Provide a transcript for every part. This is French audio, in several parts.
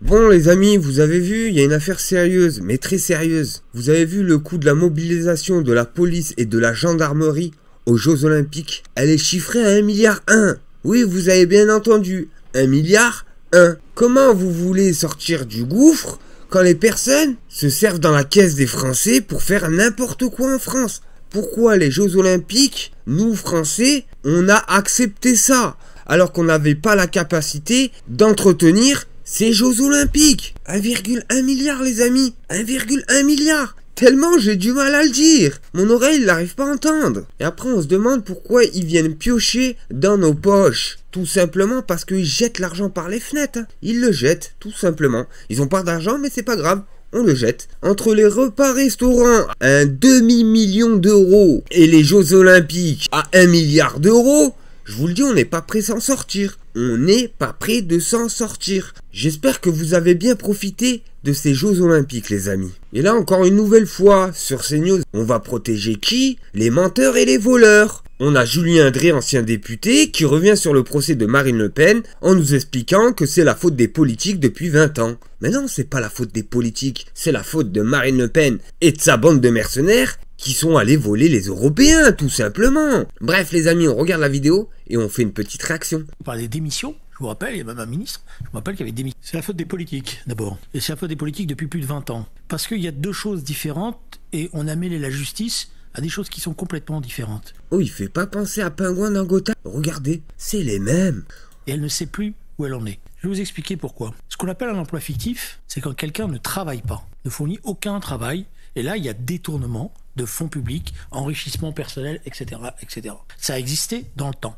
Bon les amis, vous avez vu, il y a une affaire sérieuse, mais très sérieuse. Vous avez vu le coût de la mobilisation de la police et de la gendarmerie aux Jeux Olympiques? Elle est chiffrée à 1,1 milliard. Oui, vous avez bien entendu, 1,1 milliard. Comment vous voulez sortir du gouffre quand les personnes se servent dans la caisse des Français pour faire n'importe quoi en France? Pourquoi les Jeux Olympiques, nous Français, on a accepté ça alors qu'on n'avait pas la capacité d'entretenir ces Jeux Olympiques? 1,1 milliard les amis, 1,1 milliard. Tellement j'ai du mal à le dire. Mon oreille n'arrive pas à entendre. Et après on se demande pourquoi ils viennent piocher dans nos poches. Tout simplement parce qu'ils jettent l'argent par les fenêtres. Ils le jettent, tout simplement. Ils ont pas d'argent mais c'est pas grave. On le jette. Entre les repas-restaurants à un demi-million d'euros et les Jeux Olympiques à 1 milliard d'euros, je vous le dis, on n'est pas prêt de s'en sortir. On n'est pas prêt de s'en sortir. J'espère que vous avez bien profité de ces Jeux Olympiques, les amis. Et là, encore une nouvelle fois, sur CNews, on va protéger qui? Les menteurs et les voleurs. On a Julien Drey, ancien député, qui revient sur le procès de Marine Le Pen en nous expliquant que c'est la faute des politiques depuis 20 ans. Mais non, c'est pas la faute des politiques, c'est la faute de Marine Le Pen et de sa bande de mercenaires qui sont allés voler les Européens, tout simplement. Bref, les amis, on regarde la vidéo et on fait une petite réaction. On parle des démissions, je vous rappelle, il y a même un ministre, je vous rappelle qu'il y avait démissionné. C'est la faute des politiques, d'abord. Et c'est la faute des politiques depuis plus de 20 ans. Parce qu'il y a deux choses différentes et on a mêlé la justice à des choses qui sont complètement différentes. Oh, il fait pas penser à Pingouin dans Gotham. Regardez, c'est les mêmes. Et elle ne sait plus où elle en est. Je vais vous expliquer pourquoi. Ce qu'on appelle un emploi fictif, c'est quand quelqu'un ne travaille pas, ne fournit aucun travail, et là, il y a détournement de fonds publics, enrichissement personnel, etc., etc. Ça a existé dans le temps.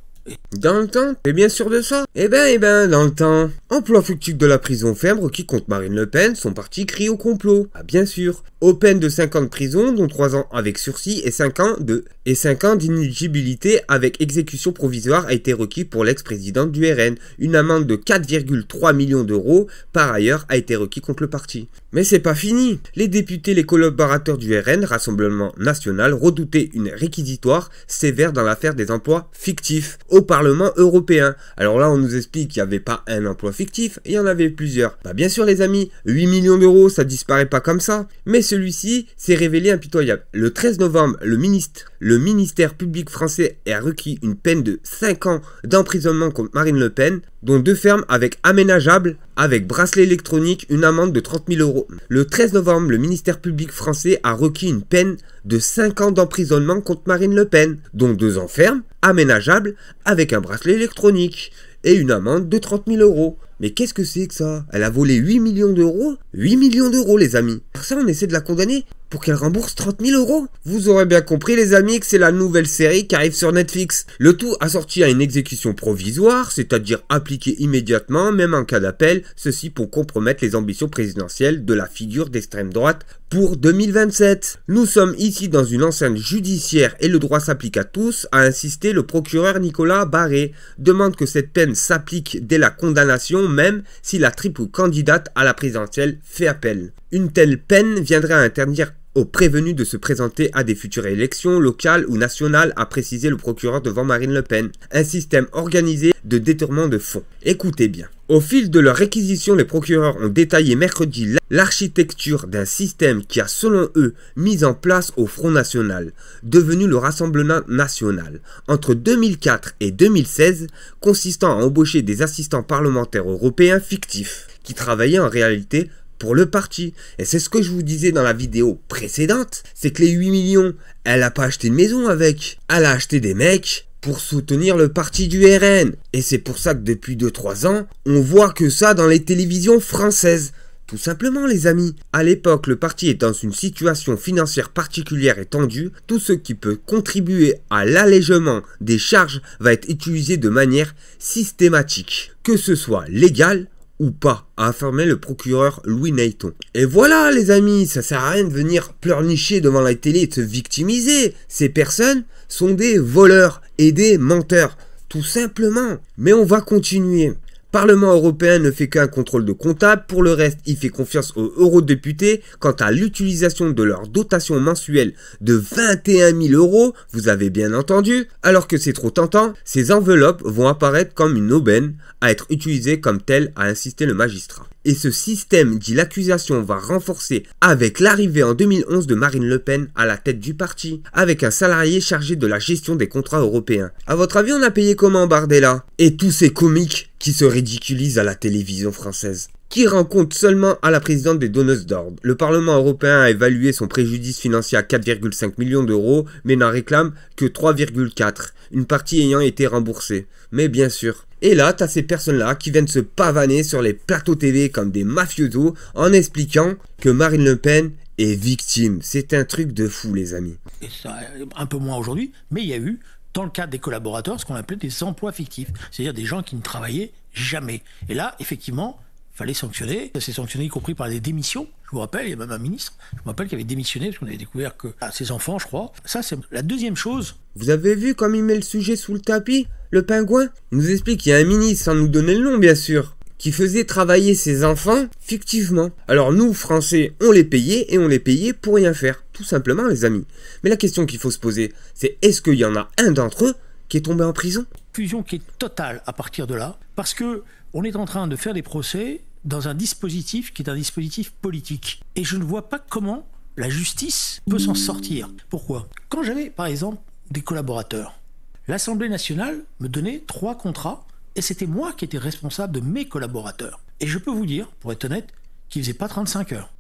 Dans le temps? T'es bien sûr de ça? Eh ben, dans le temps. Emploi fictif de la prison ferme requis contre Marine Le Pen, son parti crie au complot. Ah bien sûr. Aux peines de 5 ans de prison, dont 3 ans avec sursis et 5 ans d'inéligibilité avec exécution provisoire a été requis pour l'ex-présidente du RN. Une amende de 4,3 millions d'euros, par ailleurs, a été requis contre le parti. Mais c'est pas fini. Les députés, les collaborateurs du RN, Rassemblement National, redoutaient une réquisitoire sévère dans l'affaire des emplois fictifs au Parlement européen. Alors là, on nous explique qu'il n'y avait pas un emploi fictif, il y en avait plusieurs. Bah bien sûr les amis, 8 millions d'euros, ça disparaît pas comme ça. Mais celui-ci s'est révélé impitoyable. Le 13 novembre, le ministère public français a requis une peine de 5 ans d'emprisonnement contre Marine Le Pen, dont 2 fermes avec aménageable, avec bracelet électronique, une amende de 30 000 euros. Le 13 novembre, le ministère public français a requis une peine de 5 ans d'emprisonnement contre Marine Le Pen, dont 2 ans ferme, aménageable, avec un bracelet électronique, et une amende de 30 000 euros. Mais qu'est-ce que c'est que ça? Elle a volé 8 millions d'euros? 8 millions d'euros les amis. Pour ça on essaie de la condamner pour qu'elle rembourse 30 000 euros. Vous aurez bien compris les amis que c'est la nouvelle série qui arrive sur Netflix. Le tout assorti à une exécution provisoire, c'est-à-dire appliquée immédiatement, même en cas d'appel, ceci pour compromettre les ambitions présidentielles de la figure d'extrême droite pour 2027. Nous sommes ici dans une enceinte judiciaire et le droit s'applique à tous, a insisté le procureur Nicolas Barré. Demande que cette peine s'applique dès la condamnation, même si la triple candidate à la présidentielle fait appel. Une telle peine viendrait à interdire aux prévenus de se présenter à des futures élections locales ou nationales, a précisé le procureur devant Marine Le Pen. Un système organisé de détournement de fonds. Écoutez bien. Au fil de leur réquisition, les procureurs ont détaillé mercredi l'architecture d'un système qui a, selon eux, mis en place au Front National, devenu le Rassemblement National, entre 2004 et 2016, consistant à embaucher des assistants parlementaires européens fictifs, qui travaillaient en réalité pour le parti. Et c'est ce que je vous disais dans la vidéo précédente, c'est que les 8 millions, elle a pas acheté une maison avec, elle a acheté des mecs pour soutenir le parti du RN. Et c'est pour ça que depuis 2-3 ans, on voit que ça dans les télévisions françaises. Tout simplement les amis. À l'époque, le parti est dans une situation financière particulière et tendue. Tout ce qui peut contribuer à l'allègement des charges va être utilisé de manière systématique, que ce soit légal ou pas, a affirmé le procureur Louis Neyton. Et voilà les amis, ça sert à rien de venir pleurnicher devant la télé et de se victimiser. Ces personnes sont des voleurs et des menteurs, tout simplement. Mais on va continuer. Parlement européen ne fait qu'un contrôle de comptable, pour le reste, il fait confiance aux eurodéputés quant à l'utilisation de leur dotation mensuelle de 21 000 €, vous avez bien entendu, alors que c'est trop tentant, ces enveloppes vont apparaître comme une aubaine à être utilisées comme telles, a insisté le magistrat. Et ce système, dit l'accusation, va renforcer avec l'arrivée en 2011 de Marine Le Pen à la tête du parti, avec un salarié chargé de la gestion des contrats européens. À votre avis, on a payé comment Bardella? Et tous ces comiques qui se ridiculisent à la télévision française, qui rend compte seulement à la présidente des donneuses d'ordre. Le Parlement européen a évalué son préjudice financier à 4,5 millions d'euros, mais n'en réclame que 3,4, une partie ayant été remboursée. Mais bien sûr. Et là, t'as ces personnes-là qui viennent se pavaner sur les plateaux TV comme des mafiosos en expliquant que Marine Le Pen est victime. C'est un truc de fou, les amis. Et ça, un peu moins aujourd'hui, mais il y a eu, dans le cadre des collaborateurs, ce qu'on appelait des emplois fictifs, c'est-à-dire des gens qui ne travaillaient jamais. Et là, effectivement, il fallait sanctionner. Ça s'est sanctionné y compris par des démissions. Je vous rappelle, il y a même un ministre, je me rappelle, qui avait démissionné parce qu'on avait découvert que ses enfants, je crois. Ça, c'est la deuxième chose. Vous avez vu comme il met le sujet sous le tapis, le pingouin? Il nous explique qu'il y a un ministre, sans nous donner le nom bien sûr, qui faisait travailler ses enfants fictivement. Alors nous, Français, on les payait et on les payait pour rien faire. Tout simplement, les amis. Mais la question qu'il faut se poser, c'est est-ce qu'il y en a un d'entre eux qui est tombé en prison? Fusion qui est totale à partir de là, parce que on est en train de faire des procès dans un dispositif qui est un dispositif politique. Et je ne vois pas comment la justice peut s'en sortir. Pourquoi? Quand j'avais, par exemple, des collaborateurs, l'Assemblée nationale me donnait 3 contrats et c'était moi qui étais responsable de mes collaborateurs. Et je peux vous dire, pour être honnête, qu'ils ne faisaient pas 35 heures.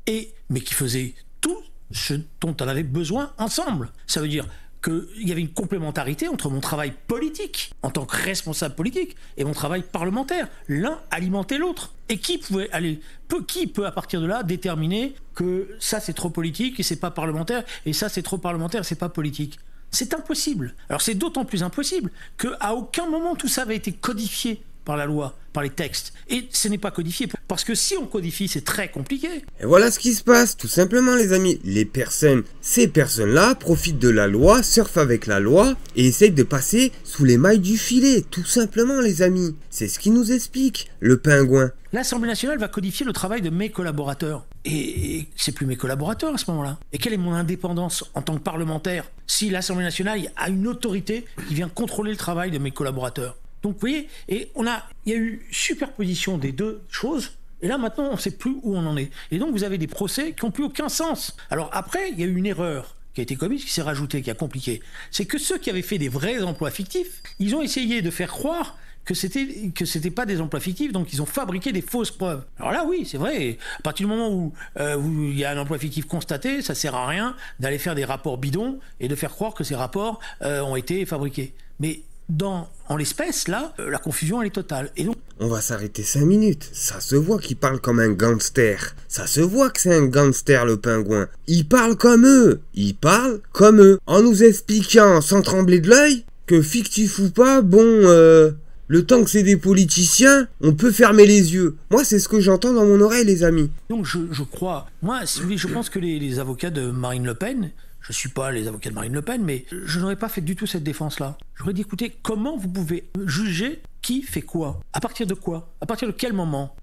Mais qui faisaient tout ce dont on avait besoin ensemble. Ça veut dire qu'il y avait une complémentarité entre mon travail politique, en tant que responsable politique, et mon travail parlementaire. L'un alimentait l'autre. Et qui peut à partir de là déterminer que ça c'est trop politique et c'est pas parlementaire, et ça c'est trop parlementaire et c'est pas politique? C'est impossible. Alors c'est d'autant plus impossible qu'à aucun moment tout ça avait été codifié par la loi, par les textes. Et ce n'est pas codifié, parce que si on codifie, c'est très compliqué. Et voilà ce qui se passe, tout simplement les amis. Ces personnes-là profitent de la loi, surfent avec la loi, et essayent de passer sous les mailles du filet, tout simplement les amis. C'est ce qui nous explique, le pingouin. L'Assemblée nationale va codifier le travail de mes collaborateurs. Et c'est plus mes collaborateurs à ce moment-là. Et quelle est mon indépendance en tant que parlementaire si l'Assemblée nationale a une autorité qui vient contrôler le travail de mes collaborateurs? Donc vous voyez, et il y a eu superposition des deux choses, et là maintenant on ne sait plus où on en est. Et donc vous avez des procès qui n'ont plus aucun sens. Alors après, il y a eu une erreur qui a été commise, qui s'est rajoutée, qui a compliqué. C'est que ceux qui avaient fait des vrais emplois fictifs, ils ont essayé de faire croire que c'était pas des emplois fictifs, donc ils ont fabriqué des fausses preuves. Alors là, oui, c'est vrai. À partir du moment où il y a un emploi fictif constaté, ça sert à rien d'aller faire des rapports bidons et de faire croire que ces rapports ont été fabriqués. Mais en l'espèce, là, la confusion, elle est totale. Et donc, on va s'arrêter 5 minutes. Ça se voit qu'il parle comme un gangster. Ça se voit que c'est un gangster, le pingouin. Il parle comme eux. En nous expliquant, sans trembler de l'œil, que fictif ou pas, le temps que c'est des politiciens, on peut fermer les yeux. Moi, c'est ce que j'entends dans mon oreille, les amis. Donc, je crois... Moi, si vous voulez, je pense que les avocats de Marine Le Pen... Je ne suis pas les avocats de Marine Le Pen, mais je n'aurais pas fait du tout cette défense-là. J'aurais dit, écoutez, comment vous pouvez juger qui fait quoi? À partir de quoi? À partir de quel moment?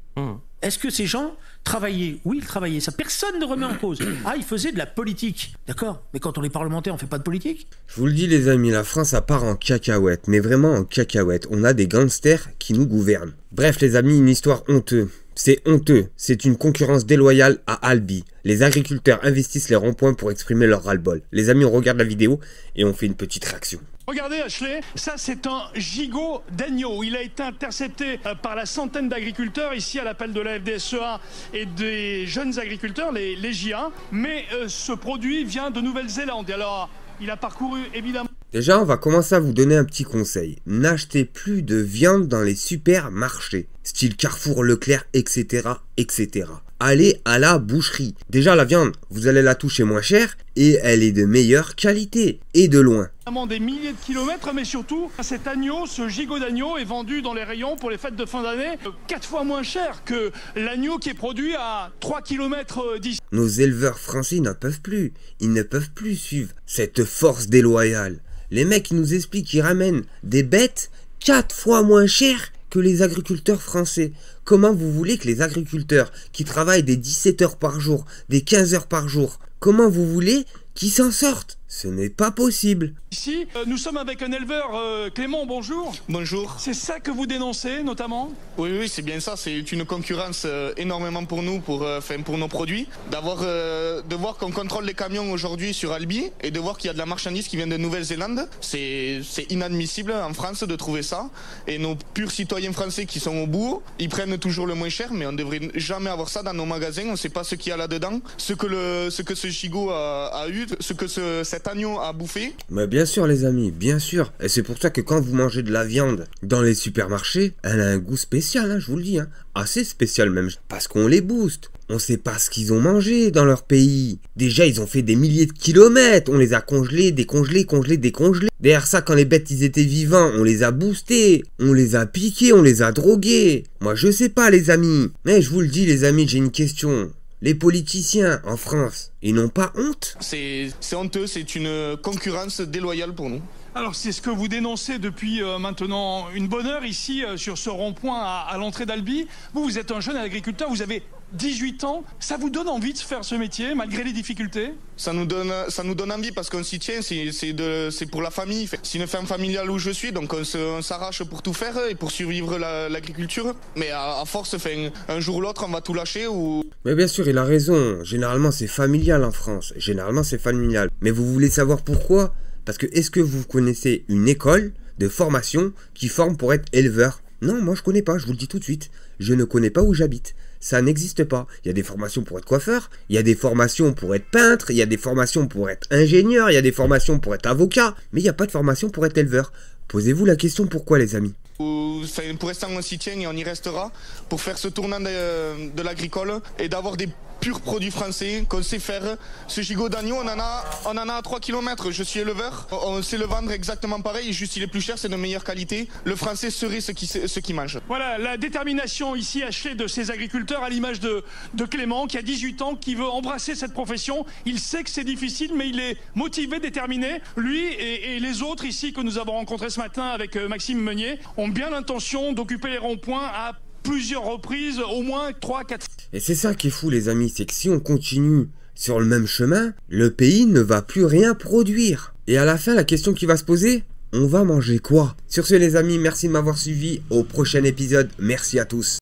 Est-ce que ces gens travaillaient? Oui, ils travaillaient. Ça, personne ne remet en cause. Ah, ils faisaient de la politique. D'accord. Mais quand on est parlementaire, on ne fait pas de politique. Je vous le dis, les amis, la France, ça part en cacahuète. Mais vraiment en cacahuète. On a des gangsters qui nous gouvernent. Bref, les amis, une histoire honteuse. C'est honteux, c'est une concurrence déloyale à Albi. Les agriculteurs investissent les ronds-points pour exprimer leur ras-le-bol. Les amis, on regarde la vidéo et on fait une petite réaction. Regardez Ashley, ça c'est un gigot d'agneau. Il a été intercepté par la centaine d'agriculteurs ici à l'appel de la FDSEA et des jeunes agriculteurs, les JA. Mais ce produit vient de Nouvelle-Zélande. Et alors, il a parcouru évidemment... Déjà, on va commencer à vous donner un petit conseil. N'achetez plus de viande dans les supermarchés, style Carrefour, Leclerc, etc., etc. Allez à la boucherie. Déjà, la viande, vous allez la toucher moins cher et elle est de meilleure qualité, et de loin. Des milliers de kilomètres, mais surtout, cet agneau, ce gigot d'agneau est vendu dans les rayons pour les fêtes de fin d'année 4 fois moins cher que l'agneau qui est produit à 3 km d'ici. Nos éleveurs français n'en peuvent plus. Ils ne peuvent plus suivre cette force déloyale. Les mecs qui nous expliquent qu'ils ramènent des bêtes 4 fois moins chères que les agriculteurs français. Comment vous voulez que les agriculteurs qui travaillent des 17 heures par jour, des 15 heures par jour, comment vous voulez qu'ils s'en sortent? Ce n'est pas possible. Ici, nous sommes avec un éleveur. Clément, bonjour. Bonjour. C'est ça que vous dénoncez, notamment? Oui, c'est bien ça. C'est une concurrence énormément pour nous, pour nos produits. De voir qu'on contrôle les camions aujourd'hui sur Albi et de voir qu'il y a de la marchandise qui vient de Nouvelle-Zélande. C'est inadmissible en France de trouver ça. Et nos purs citoyens français qui sont au bout, ils prennent toujours le moins cher, mais on ne devrait jamais avoir ça dans nos magasins. On ne sait pas ce qu'il y a là-dedans, ce que ce gigot a eu, ce que cet agneau a bouffé. Mais bien sûr les amis, bien sûr. Et c'est pour ça que quand vous mangez de la viande dans les supermarchés, elle a un goût spécial, hein, je vous le dis. Hein. Assez spécial même, parce qu'on les booste. On sait pas ce qu'ils ont mangé dans leur pays. Déjà, ils ont fait des milliers de kilomètres. On les a congelés, décongelés, congelés, décongelés. Derrière ça, quand les bêtes ils étaient vivants, on les a boostés. On les a piqués, on les a drogués. Moi, je sais pas les amis. Mais je vous le dis les amis, j'ai une question. Les politiciens en France, ils n'ont pas honte? C'est honteux, c'est une concurrence déloyale pour nous. Alors c'est ce que vous dénoncez depuis maintenant une bonne heure ici sur ce rond-point à l'entrée d'Albi. Vous êtes un jeune agriculteur, vous avez 18 ans. Ça vous donne envie de faire ce métier malgré les difficultés? Ça nous donne envie parce qu'on s'y tient, c'est pour la famille. C'est une ferme familiale où je suis, donc on s'arrache pour tout faire et pour survivre l'agriculture. Mais à force, un jour ou l'autre, on va tout lâcher ou... Mais bien sûr, il a raison. Généralement, c'est familial en France. Généralement, c'est familial. Mais vous voulez savoir pourquoi? Parce que est-ce que vous connaissez une école de formation qui forme pour être éleveur? Non, moi je connais pas, je vous le dis tout de suite. Je ne connais pas où j'habite. Ça n'existe pas. Il y a des formations pour être coiffeur, il y a des formations pour être peintre, il y a des formations pour être ingénieur, il y a des formations pour être avocat, mais il n'y a pas de formation pour être éleveur. Posez-vous la question pourquoi les amis? Pour l'instant on s'y tient et on y restera pour faire ce tournant de l'agricole et d'avoir des purs produits français qu'on sait faire. Ce gigot d'agneau, on en a à 3 km. Je suis éleveur, on sait le vendre exactement pareil, juste il est plus cher, c'est de meilleure qualité. Le français serait ce qui mange. Voilà la détermination ici hachée de ces agriculteurs à l'image de Clément qui a 18 ans, qui veut embrasser cette profession. Il sait que c'est difficile mais il est motivé, déterminé. Lui et les autres ici que nous avons rencontrés ce matin avec Maxime Meunier ont bien l'intention d'occuper les ronds-points à plusieurs reprises, au moins 3-4. Et c'est ça qui est fou les amis, c'est que si on continue sur le même chemin, le pays ne va plus rien produire. Et à la fin, la question qui va se poser, on va manger quoi? Sur ce les amis, merci de m'avoir suivi, au prochain épisode, merci à tous.